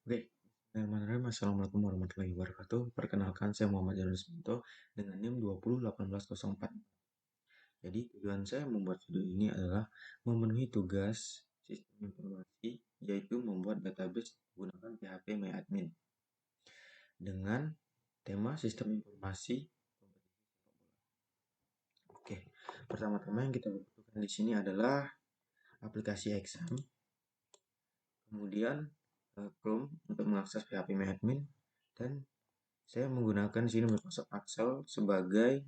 Oke, bismillahirrahmanirrahim. Assalamualaikum warahmatullahi wabarakatuh. Perkenalkan, saya Muhammad Janus Minto dengan NIM 201804. Jadi, tujuan saya membuat video ini adalah memenuhi tugas sistem informasi, yaitu membuat database menggunakan PHP MyAdmin dengan tema sistem informasi. Oke, pertama-tama yang kita butuhkan di sini adalah aplikasi exam, kemudian Chrome untuk mengakses PHP MyAdmin, dan saya menggunakan di sini Microsoft Excel sebagai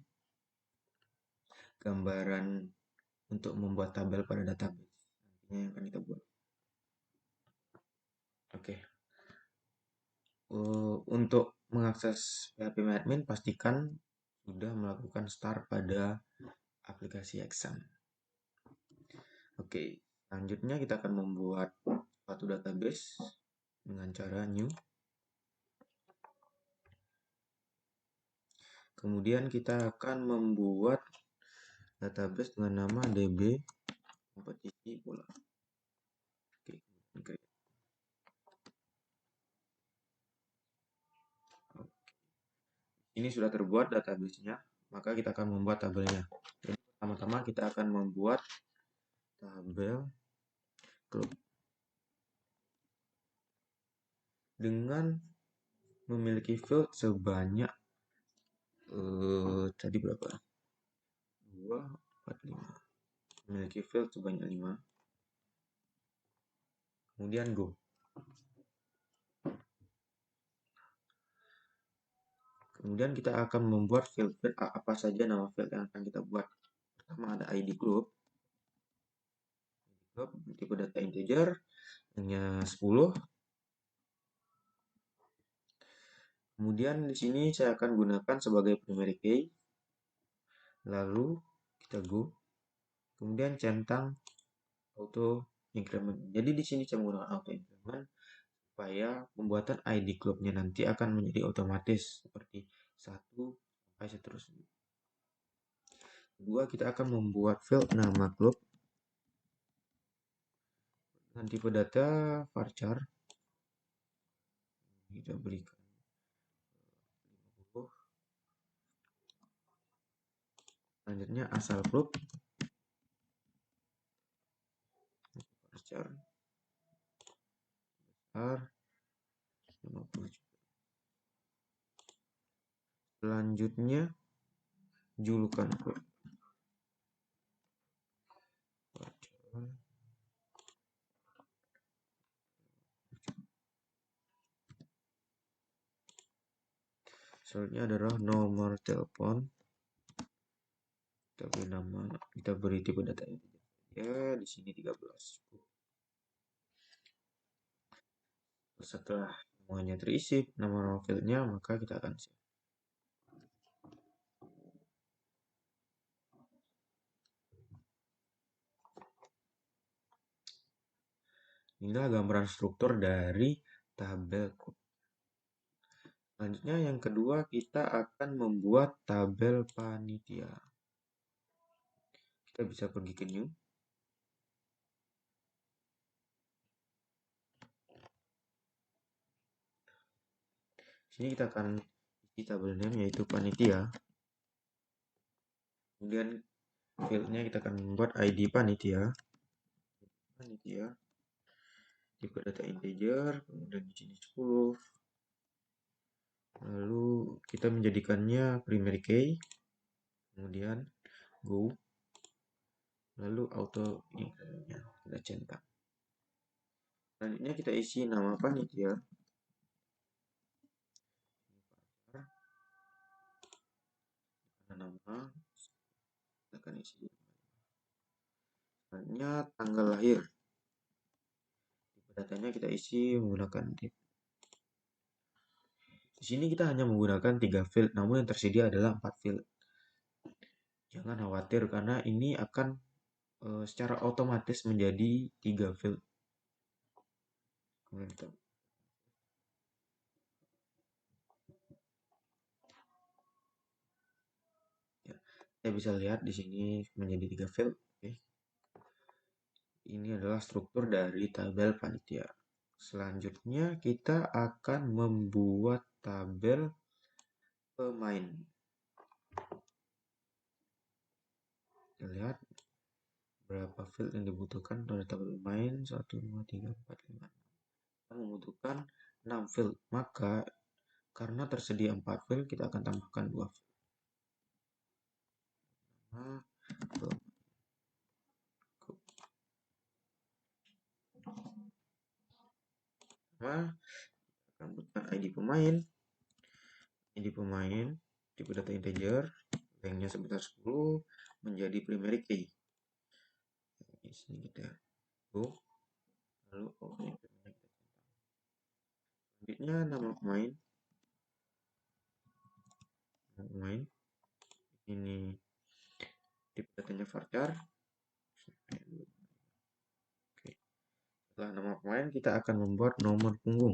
gambaran untuk membuat tabel pada database. Nantinya yang akan kita buat. Oke. Untuk mengakses PHP-admin, pastikan sudah melakukan start pada aplikasi exam. Oke. Selanjutnya kita akan membuat suatu database dengan cara new. Kemudian kita akan membuat database dengan nama db kompetisi bola. Oke. Ini sudah terbuat database-nya, maka kita akan membuat tabelnya. Jadi pertama-tama kita akan membuat tabel klub dengan memiliki field sebanyak tadi berapa? 2, 4, 5. Memiliki field sebanyak 5. Kemudian go. Kemudian kita akan membuat field apa saja nama field yang akan kita buat. Pertama ada ID group. Tipe data integer hanya 10. Kemudian di sini saya akan gunakan sebagai primary key. Lalu kita go. Kemudian centang auto increment. Jadi di sini saya menggunakan auto increment supaya pembuatan ID klubnya nanti akan menjadi otomatis seperti 1 sampai seterusnya. Kedua, kita akan membuat field nama klub dengan tipe data varchar. Kita berikan 50. Selanjutnya asal klub varchar besar 50 juga. Selanjutnya julukan klub varchar. Selanjutnya adalah nomor telepon. Kita beri nama, kita beri tipe data ya di sini 13. Setelah semuanya terisi nama fieldnya, maka kita akan save. Inilah gambaran struktur dari tabel klub. Selanjutnya yang kedua, kita akan membuat tabel panitia. Kita bisa pergi ke new. Sini kita akan isi tabel name yaitu panitia. Kemudian fieldnya kita akan membuat ID panitia. Tipe data integer, kemudian di sini 10. Lalu kita menjadikannya primary key. Kemudian go. Lalu auto incrementnya kita centang. Selanjutnya kita isi nama panitia. Nama kita akan isi. Selanjutnya tanggal lahir. Tipe datanya kita isi menggunakan tip. Di sini kita hanya menggunakan 3 field, namun yang tersedia adalah 4 field. Jangan khawatir karena ini akan secara otomatis menjadi 3 field. Kemudian kita bisa lihat di sini menjadi 3 field. Oke. Ini adalah struktur dari tabel panitia. Selanjutnya kita akan membuat tabel pemain. Kita lihat berapa field yang dibutuhkan pada tabel pemain. 1, 2, 3, 4, 5. Kita membutuhkan 6 field. Maka karena tersedia 4 field, kita akan tambahkan 2 field. Nah, akan butuhkan ID pemain. ID pemain tipe data integer, ranknya sebesar 10 menjadi primary key. Di sini kita go, lalu selanjutnya nama pemain. Ini tipe datanya varchar. Oke. Setelah nama pemain, kita akan membuat nomor punggung.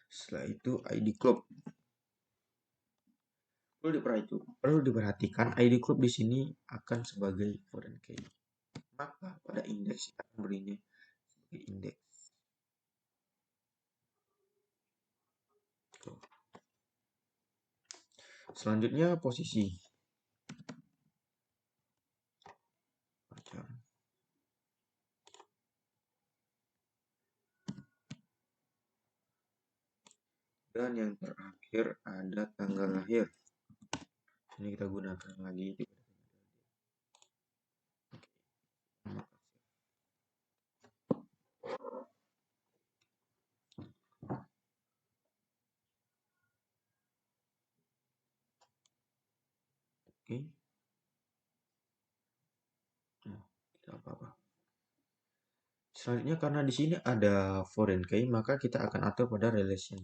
Setelah itu ID klub. Perlu diperhatikan ID klub di sini akan sebagai foreign key. Maka pada indeks kita akan berinya sebagai indeks. Selanjutnya posisi. Dan yang terakhir ada tanggal lahir. Ini kita gunakan lagi. Oke. Tidak apa-apa. Selanjutnya karena di sini ada foreign key, maka kita akan atur pada relation.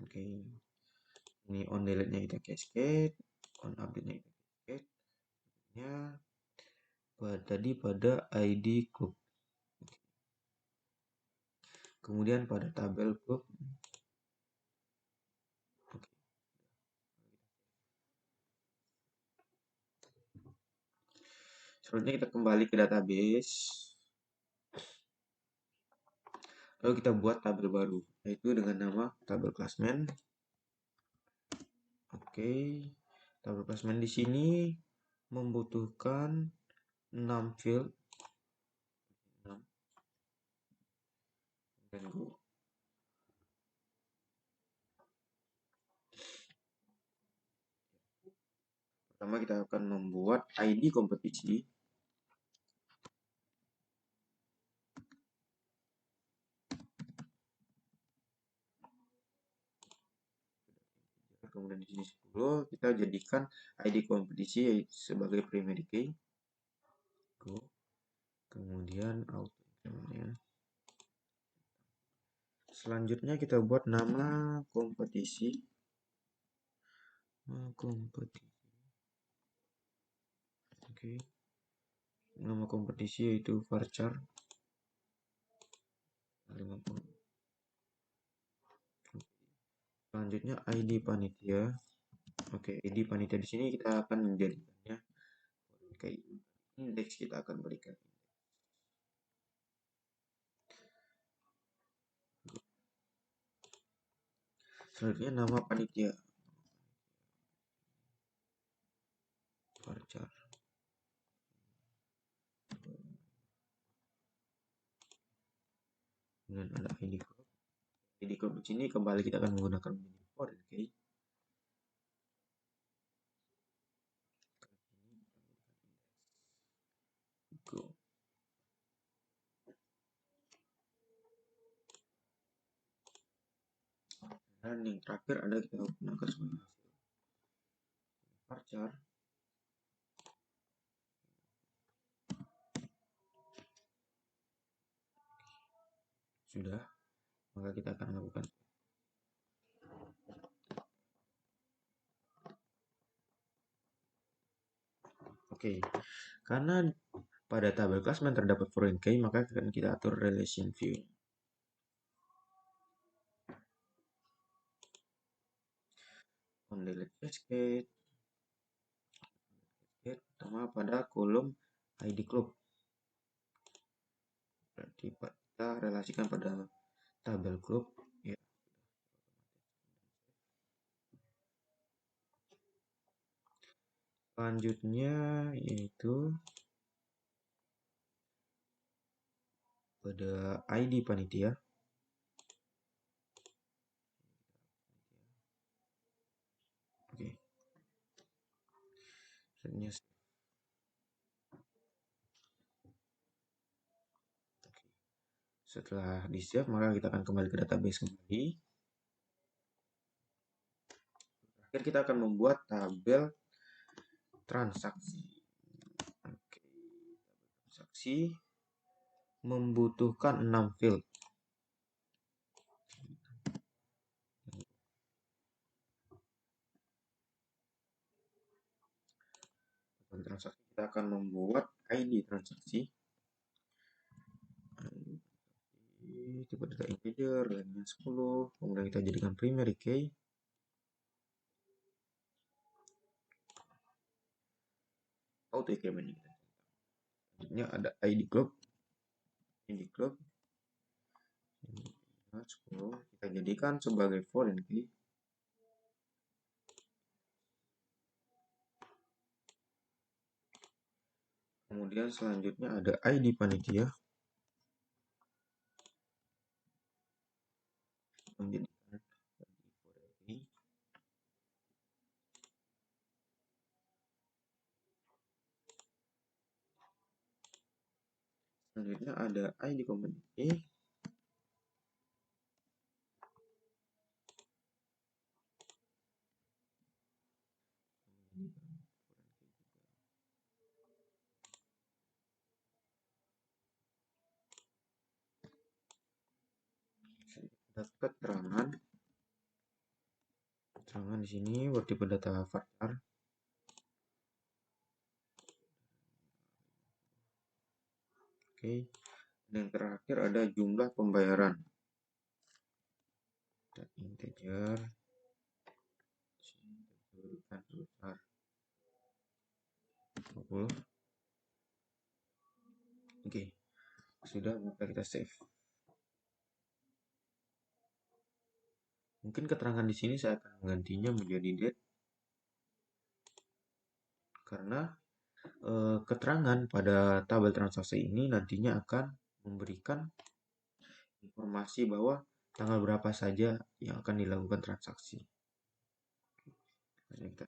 Oke. Ini on delete-nya kita cascade, on update-nya kita cascade. Tadi pada ID group. Kemudian pada tabel group. Selanjutnya kita kembali ke database. Lalu kita buat tabel baru, yaitu dengan nama tabel classman. Oke, tabel classman di sini membutuhkan 6 field. 6. Dan go. Pertama kita akan membuat ID kompetisi. Kemudian di sini 10 kita jadikan ID kompetisi sebagai primary key. Go. Kemudian auto increment-nya. Selanjutnya kita buat nama kompetisi. Oke. Nama kompetisi yaitu varchar 50. Selanjutnya ID panitia. Oke, ID panitia di sini kita akan menjadikannya kayak indeks, kita akan berikan. Selanjutnya nama panitia. Varchar. Kemudian ada ID code. ID code di sini kembali kita akan menggunakan foreign key. Go. Dan yang terakhir ada kita gunakan sebagai hasil varchar. Sudah, maka kita akan lakukan. Oke, karena pada tabel classman terdapat foreign key, maka akan kita atur relation view. on delete cascade. Pertama pada kolom ID club. Berarti kita relasikan pada tabel grup ya. Selanjutnya yaitu pada ID panitia. Oke. Setelah di-save, maka kita akan kembali ke database kembali. Terakhir kita akan membuat tabel transaksi. Oke. Transaksi membutuhkan 6 field. Transaksi kita akan membuat ID transaksi. Tipe data integer dengan 10, kemudian kita jadikan primary key. Auto increment ini. Selanjutnya ada ID group. ID group 10 kita jadikan sebagai foreign key. Kemudian selanjutnya ada ID panitia. Menjadikan foreign key. Selanjutnya ada ID community. Keterangan di sini bertipe data varchar. Oke. Dan terakhir ada jumlah pembayaran. Dan integer berikan sebesar 20. Oke. Sudah, maka kita save. Mungkin keterangan di sini saya akan menggantinya menjadi date karena keterangan pada tabel transaksi ini nantinya akan memberikan informasi bahwa tanggal berapa saja yang akan dilakukan transaksi. Oke.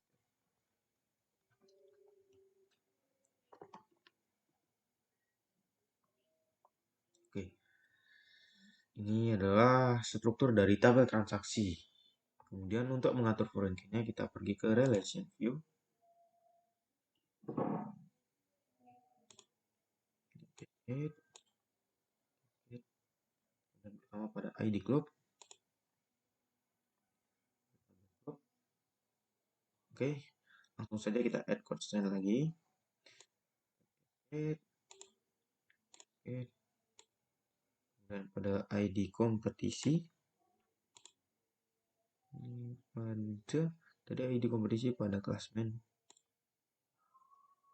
Ini adalah struktur dari tabel transaksi. Kemudian untuk mengatur foreign key-nya kita pergi ke relation view. Dan pertama pada ID group. Oke, langsung saja kita add constraint lagi. Dan pada ID kompetisi pada tadi ID kompetisi pada classman.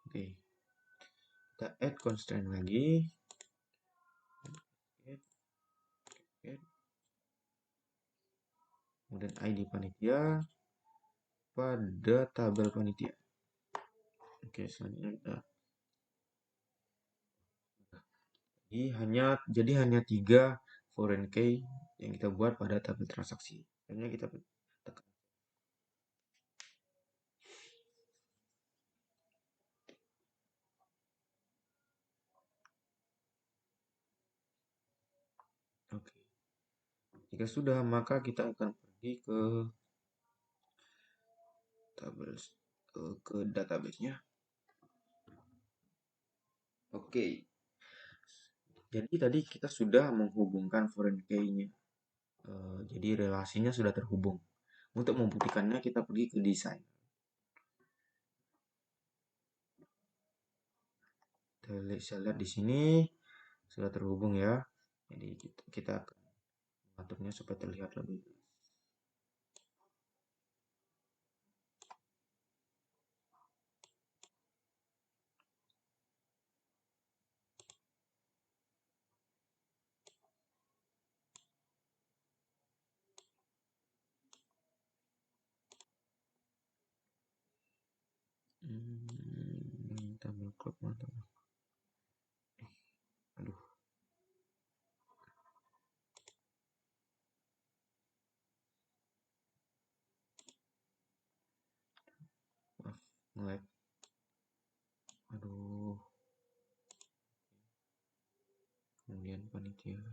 Oke, kita add constraint lagi. Kemudian ID panitia pada tabel panitia. Oke, selanjutnya jadi hanya 3 foreign key yang kita buat pada tabel transaksi. Hanya kita tekan. Oke. Jika sudah, maka kita akan pergi ke tabel ke database-nya. Oke. Jadi tadi kita sudah menghubungkan foreign key-nya. Jadi relasinya sudah terhubung. Untuk membuktikannya kita pergi ke desain. Saya lihat di sini sudah terhubung ya. Jadi kita akan mengaturnya supaya terlihat lebih jelas. Tabel klub mantap. Aduh. Maaf, nge-lag. Aduh. Kemudian panitia.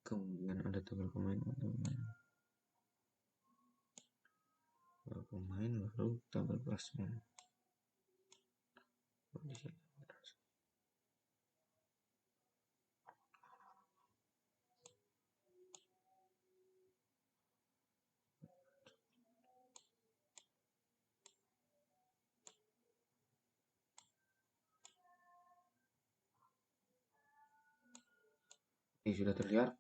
Kemudian ada tabel pemain, lalu tabel klasmen. Oke, sudah terlihat.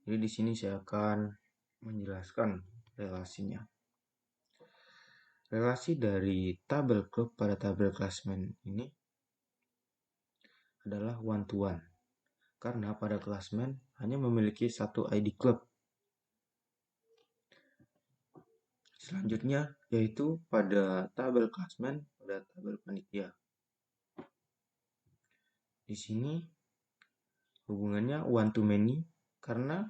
Jadi di sini saya akan menjelaskan relasinya. Relasi dari tabel klub pada tabel klasmen ini adalah one to one. Karena pada klasmen hanya memiliki satu ID klub. Selanjutnya yaitu pada tabel klasmen, pada tabel panitia. Di sini hubungannya one to many karena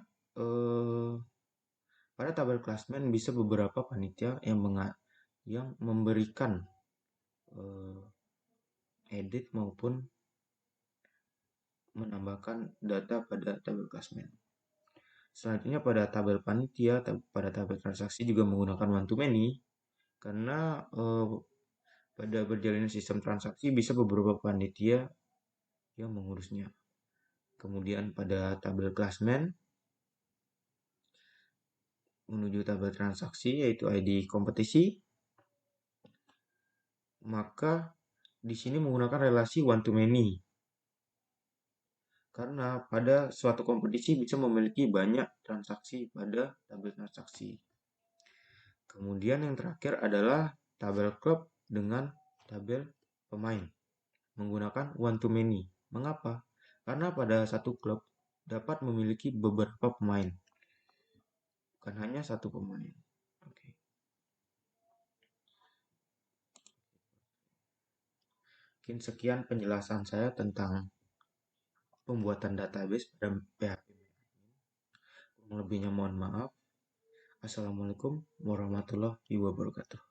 pada tabel klasmen bisa beberapa panitia yang memberikan edit maupun menambahkan data pada tabel klasmen. Selanjutnya pada tabel panitia, pada tabel transaksi juga menggunakan one to many karena pada berjalannya sistem transaksi bisa beberapa panitia yang mengurusnya. Kemudian pada tabel klasmen menuju tabel transaksi yaitu ID kompetisi, maka di sini menggunakan relasi one to many. Karena pada suatu kompetisi bisa memiliki banyak transaksi pada tabel transaksi. Kemudian yang terakhir adalah tabel klub dengan tabel pemain menggunakan one to many. Mengapa? Karena pada satu klub dapat memiliki beberapa pemain, bukan hanya satu pemain. Oke. Mungkin sekian penjelasan saya tentang pembuatan database pada PHP. Kurang lebihnya mohon maaf. Assalamualaikum warahmatullahi wabarakatuh.